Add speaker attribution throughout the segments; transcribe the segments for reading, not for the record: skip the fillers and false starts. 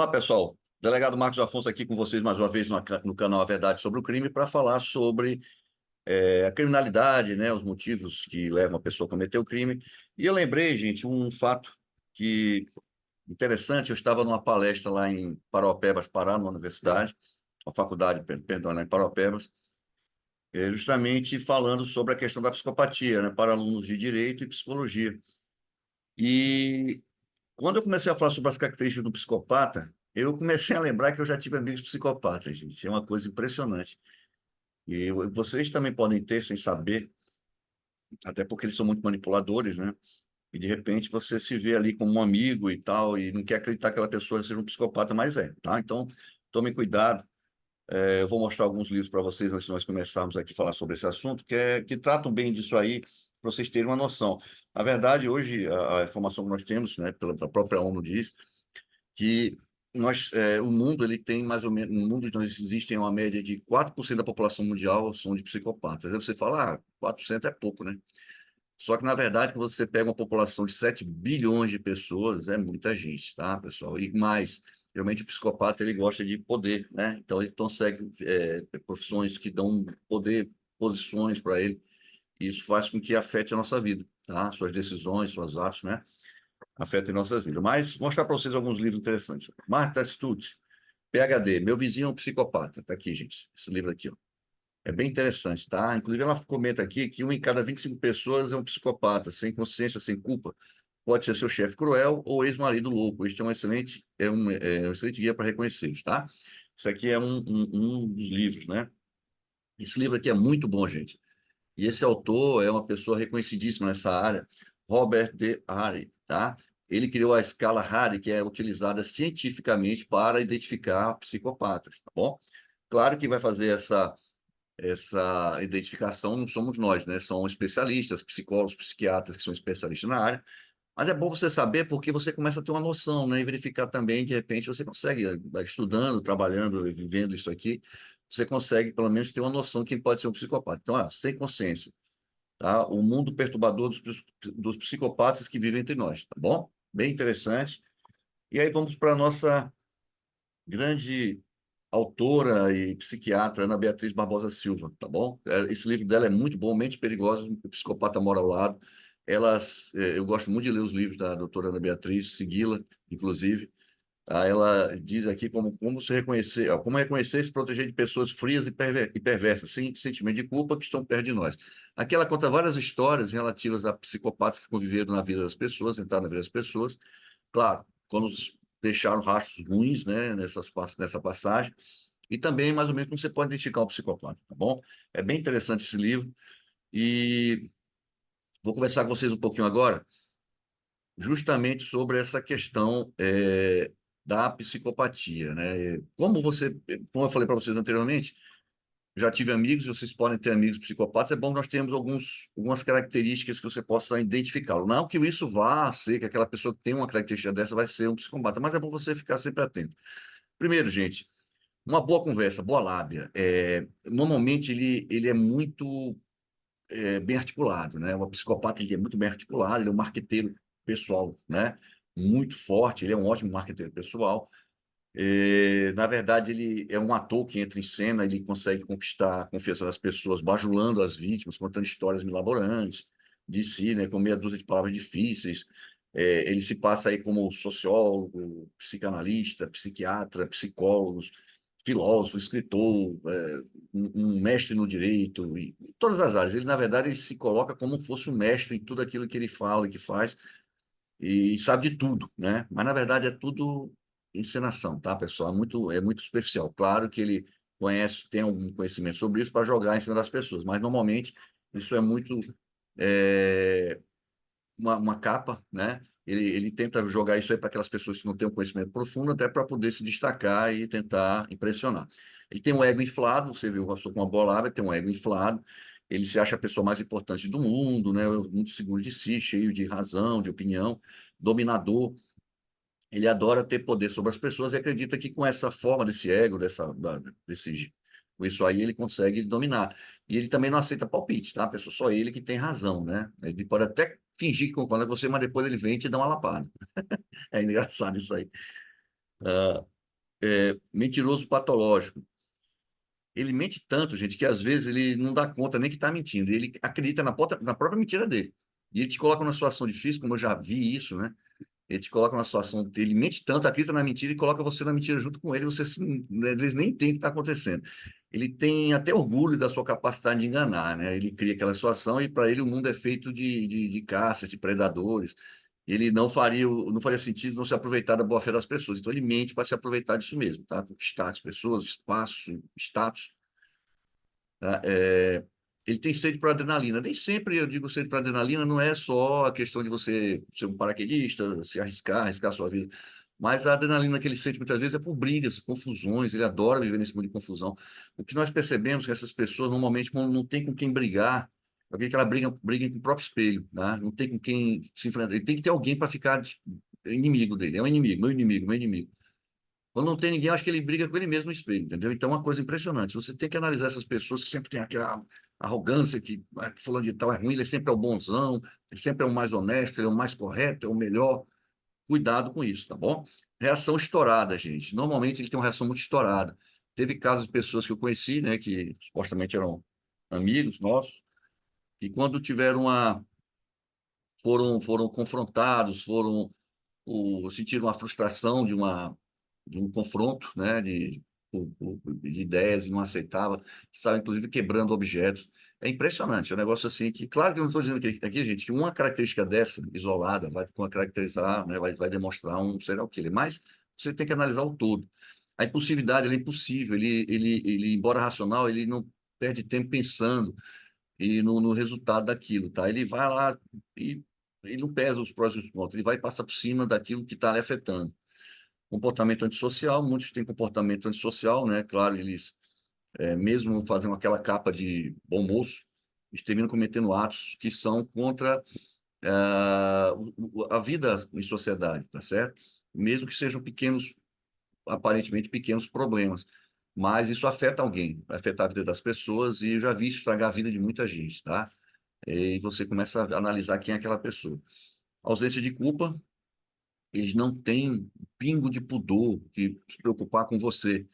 Speaker 1: Olá, pessoal. Delegado Marcos Afonso aqui com vocês mais uma vez no canal A Verdade sobre o Crime para falar sobre a criminalidade, né, os motivos que levam a pessoa a cometer o crime. E eu lembrei, gente, um fato que interessante. Eu estava numa palestra lá em Paraopebas, Pará, numa universidade, uma faculdade, perdão, lá em Paraopebas, justamente falando sobre a questão da psicopatia, né, para alunos de direito e psicologia. E quando eu comecei a falar sobre as características do psicopata, eu comecei a lembrar que eu já tive amigos psicopatas, gente. É uma coisa impressionante. E vocês também podem ter, sem saber, até porque eles são muito manipuladores, né? E de repente você se vê ali como um amigo e tal, e não quer acreditar que aquela pessoa seja um psicopata, mas é, tá? Então, tome cuidado. Eu vou mostrar alguns livros para vocês antes de nós começarmos aqui a falar sobre esse assunto, que tratam bem disso aí, para vocês terem uma noção. Na verdade, hoje, a informação que nós temos, né, pela própria ONU diz, que o mundo ele tem mais ou menos, no mundo nós existem uma média de 4% da população mundial são de psicopatas. Aí você fala, 4% é pouco, né? Só que, na verdade, quando você pega uma população de 7 bilhões de pessoas, é muita gente, tá, pessoal? E mais, realmente o psicopata ele gosta de poder, né? Então ele consegue profissões que dão poder, posições para ele, e isso faz com que afete a nossa vida, tá? Suas decisões, suas atos, né? Afeta em nossas vidas. Mas vou mostrar para vocês alguns livros interessantes. Martha Stutz, PhD, Meu Vizinho é um Psicopata. Está aqui, gente, esse livro aqui, ó. É bem interessante, tá? Inclusive, ela comenta aqui que um em cada 25 pessoas é um psicopata, sem consciência, sem culpa. Pode ser seu chefe cruel ou ex-marido louco. Este é um excelente guia para reconhecê-los, tá? Isso aqui é um dos livros, né? Esse livro aqui é muito bom, gente. E esse autor é uma pessoa reconhecidíssima nessa área, Robert D. Harry, tá? Ele criou a escala Harry, que é utilizada cientificamente para identificar psicopatas, tá bom? Claro que vai fazer essa identificação não somos nós, né? São especialistas, psicólogos, psiquiatras que são especialistas na área, mas é bom você saber porque você começa a ter uma noção, né? E verificar também, de repente, você consegue, estudando, trabalhando, vivendo isso aqui, você consegue, pelo menos, ter uma noção de quem pode ser um psicopata. Então, sem consciência, tá? O mundo perturbador dos psicopatas que vivem entre nós, tá bom? Bem interessante. E aí vamos para a nossa grande autora e psiquiatra, Ana Beatriz Barbosa Silva, tá bom? Esse livro dela é muito bom, Mente Perigosa, o Psicopata Mora ao Lado. Eu gosto muito de ler os livros da doutora Ana Beatriz, segui-la, inclusive. Ela diz aqui como se reconhecer, como reconhecer e se proteger de pessoas frias e perversas, sem sentimento de culpa, que estão perto de nós. Aqui ela conta várias histórias relativas a psicopatas que conviveram na vida das pessoas, entraram na vida das pessoas. Claro, quando deixaram rastros ruins, né, nessa passagem, e também mais ou menos como você pode identificar um psicopata, tá bom? É bem interessante esse livro, e vou conversar com vocês um pouquinho agora justamente sobre essa questão da psicopatia, né? Como eu falei para vocês anteriormente, já tive amigos, vocês podem ter amigos psicopatas, é bom que nós temos algumas características que você possa identificá-lo. Não que isso vá a ser, que aquela pessoa que tem uma característica dessa vai ser um psicopata, mas é bom você ficar sempre atento. Primeiro, gente, uma boa conversa, boa lábia. Normalmente ele é muito bem articulado, né? O psicopata ele é muito bem articulado, ele é um marqueteiro pessoal, né? Muito forte, ele é um ótimo marqueteiro pessoal. Na verdade, ele é um ator que entra em cena, ele consegue conquistar a confiança das pessoas, bajulando as vítimas, contando histórias milaborantes de si, né? Com meia dúzia de palavras difíceis. Ele se passa aí como sociólogo, psicanalista, psiquiatra, psicólogo, filósofo, escritor, um mestre no direito, e em todas as áreas. Ele, na verdade, ele se coloca como fosse um mestre em tudo aquilo que ele fala e que faz, e sabe de tudo, né? Mas, na verdade, é tudo encenação, tá, pessoal? É muito superficial. Claro que ele tem algum conhecimento sobre isso para jogar em cima das pessoas, mas, normalmente, isso é muito é, uma capa, né? Ele tenta jogar isso aí para aquelas pessoas que não têm um conhecimento profundo, até para poder se destacar e tentar impressionar. Ele tem um ego inflado, você viu, passou com uma bolada, ele tem um ego inflado, ele se acha a pessoa mais importante do mundo, né? Muito seguro de si, cheio de razão, de opinião, dominador. Ele adora ter poder sobre as pessoas e acredita que com essa forma desse ego, com isso aí, ele consegue dominar. E ele também não aceita palpite, tá? Pessoa, só ele que tem razão, né? Ele pode até fingir que concorda com você, mas depois ele vem e te dá uma lapada. É engraçado isso aí. Mentiroso patológico. Ele mente tanto, gente, que às vezes ele não dá conta nem que está mentindo. Ele acredita na própria mentira dele. E ele te coloca numa situação difícil, como eu já vi isso, né? Ele te coloca numa situação, ele mente tanto, acredita na mentira e coloca você na mentira junto com ele, você às vezes nem tem o que está acontecendo. Ele tem até orgulho da sua capacidade de enganar, né? Ele cria aquela situação e para ele o mundo é feito de caça, de predadores. Ele não faria sentido não se aproveitar da boa-fé das pessoas. Então ele mente para se aproveitar disso mesmo, tá? Conquistar as pessoas, espaço, status, tá? Ele tem sede por adrenalina. Nem sempre eu digo sede por adrenalina, não é só a questão de você ser um paraquedista, se arriscar, arriscar a sua vida. Mas a adrenalina que ele sente muitas vezes é por brigas, confusões, ele adora viver nesse mundo de confusão. O que nós percebemos é que essas pessoas, normalmente, quando não tem com quem brigar, alguém que ela briga com o próprio espelho, né? Não tem com quem se enfrentar. Ele tem que ter alguém para ficar inimigo dele. É um inimigo, meu inimigo, meu inimigo. Quando não tem ninguém, eu acho que ele briga com ele mesmo no espelho, entendeu? Então é uma coisa impressionante. Você tem que analisar essas pessoas que sempre têm aquela arrogância que fulano de tal é ruim, ele sempre é o bonzão, ele sempre é o mais honesto, ele é o mais correto, é o melhor. Cuidado com isso, tá bom? Reação estourada, gente. Normalmente ele tem uma reação muito estourada. Teve casos de pessoas que eu conheci, né, que supostamente eram amigos nossos, e quando tiveram foram confrontados, sentiram uma frustração de um confronto, né, de ideias e não aceitava, estava inclusive quebrando objetos. É impressionante, é um negócio assim que, claro que eu não estou dizendo aqui, gente, que uma característica dessa, isolada, vai caracterizar, né, vai demonstrar um serial killer, mas você tem que analisar o todo. A impulsividade, ela é impossível, embora racional, ele não perde tempo pensando e no resultado daquilo, tá? Ele vai lá e ele não pesa os prós e os contras, ele vai passar por cima daquilo que está lhe afetando. Comportamento antissocial, muitos têm comportamento antissocial, né? Claro, eles, mesmo fazendo aquela capa de bom moço, eles terminam cometendo atos que são contra a vida em sociedade, tá certo? Mesmo que sejam pequenos, aparentemente pequenos problemas, mas isso afeta alguém, vai afetar a vida das pessoas e eu já vi isso estragar a vida de muita gente, tá? E você começa a analisar quem é aquela pessoa. Ausência de culpa, eles não têm um pingo de pudor de se preocupar com você.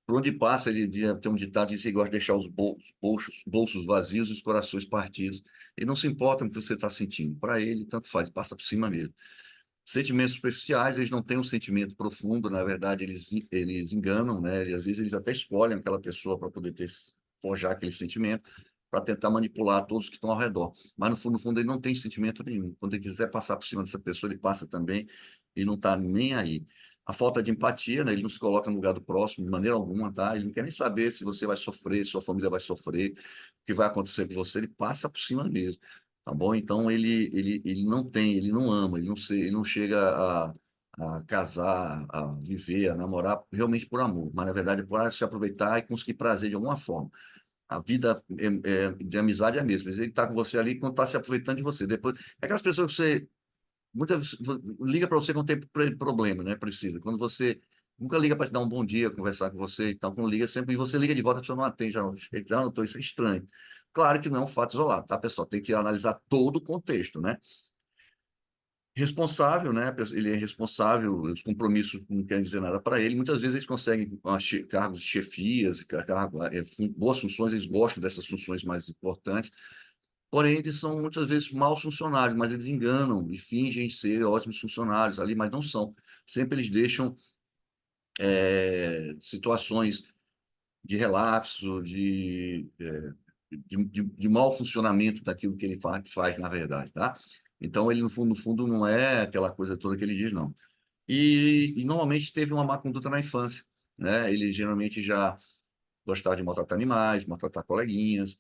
Speaker 1: Por onde passa, tem um ditado que diz que gosta de deixar os bolsos vazios e os corações partidos. Ele não se importa com o que você está sentindo. Para ele, tanto faz, passa por cima mesmo. Sentimentos superficiais, eles não têm um sentimento profundo, na verdade, eles enganam, né? E às vezes eles até escolhem aquela pessoa para poder forjar aquele sentimento, para tentar manipular todos que estão ao redor. Mas no fundo, ele não tem sentimento nenhum. Quando ele quiser passar por cima dessa pessoa, ele passa também e não está nem aí. A falta de empatia, né? Ele não se coloca no lugar do próximo de maneira alguma, tá? Ele não quer nem saber se você vai sofrer, se sua família vai sofrer, o que vai acontecer com você, ele passa por cima mesmo. Tá bom? Então ele não tem, ele não ama, ele não chega a casar, a viver, a namorar realmente por amor, mas na verdade é para se aproveitar e conseguir prazer de alguma forma. A vida de amizade é a mesma. Ele está com você ali quando está se aproveitando de você. Depois, é aquelas pessoas que você muitas liga para você quando tem problema, né? Precisa. Quando você nunca liga para te dar um bom dia, conversar com você e tal, quando liga sempre, e você liga de volta, a pessoa não atende, já notou, isso é estranho. Claro que não é um fato isolado, tá, pessoal? Tem que analisar todo o contexto, né? Responsável, né? Ele é responsável, os compromissos não querem dizer nada para ele. Muitas vezes eles conseguem cargos de chefias, boas funções, eles gostam dessas funções mais importantes. Porém, eles são muitas vezes maus funcionários, mas eles enganam e fingem ser ótimos funcionários ali, mas não são. Sempre eles deixam situações de relapso, de mau funcionamento daquilo que ele faz, na verdade, tá? Então, ele, no fundo, não é aquela coisa toda que ele diz, não. E normalmente teve uma má conduta na infância, né? Ele geralmente já gostava de maltratar animais, maltratar coleguinhas,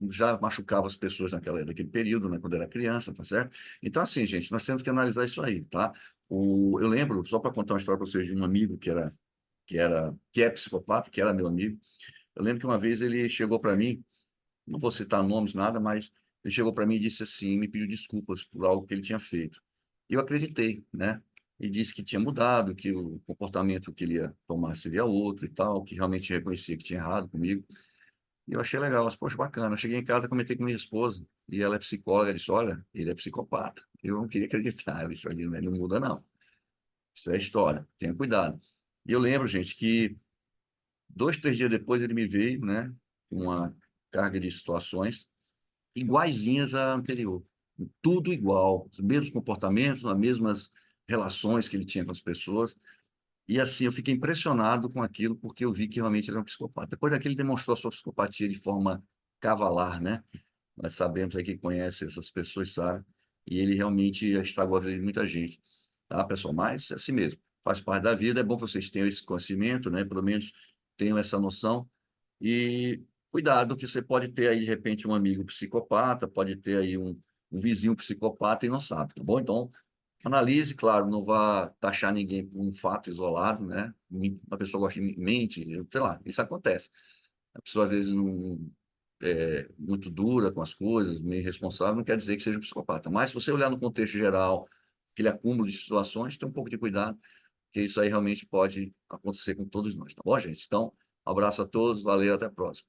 Speaker 1: já machucava as pessoas naquele período, né, quando era criança, tá certo? Então, assim, gente, nós temos que analisar isso aí, tá? Eu lembro, só para contar uma história para vocês, de um amigo que é psicopata, que era meu amigo. Eu lembro que uma vez ele chegou para mim, não vou citar nomes, nada, mas ele chegou para mim e disse assim, me pediu desculpas por algo que ele tinha feito. E eu acreditei, né? E disse que tinha mudado, que o comportamento que ele ia tomar seria outro e tal, que realmente reconhecia que tinha errado comigo. E eu achei legal, mas, poxa, bacana. Eu cheguei em casa, comentei com minha esposa, e ela é psicóloga, ela disse, olha, ele é psicopata. Eu não queria acreditar, isso ali não muda, não. Isso é história, tenha cuidado. E eu lembro, gente, que 2, 3 dias depois ele me veio, né, com uma carga de situações iguaizinhas à anterior. Tudo igual, os mesmos comportamentos, as mesmas relações que ele tinha com as pessoas. E assim, eu fiquei impressionado com aquilo, porque eu vi que realmente ele era um psicopata. Depois daquilo, ele demonstrou a sua psicopatia de forma cavalar, né? Nós sabemos aí, quem conhece essas pessoas sabe. E ele realmente estragou a vida de muita gente. Tá, pessoal? Mas é assim mesmo. Faz parte da vida. É bom que vocês tenham esse conhecimento, né? Pelo menos tenham essa noção. E cuidado, que você pode ter aí, de repente, um amigo psicopata, pode ter aí um vizinho psicopata e não sabe, tá bom? Então, analise, claro, não vá taxar ninguém por um fato isolado, né? Uma pessoa gosta de mente, sei lá, isso acontece. A pessoa às vezes não é muito dura com as coisas, meio irresponsável, não quer dizer que seja um psicopata. Mas se você olhar no contexto geral, aquele acúmulo de situações, tem um pouco de cuidado, porque isso aí realmente pode acontecer com todos nós, tá bom, gente? Então, um abraço a todos, valeu, até a próxima.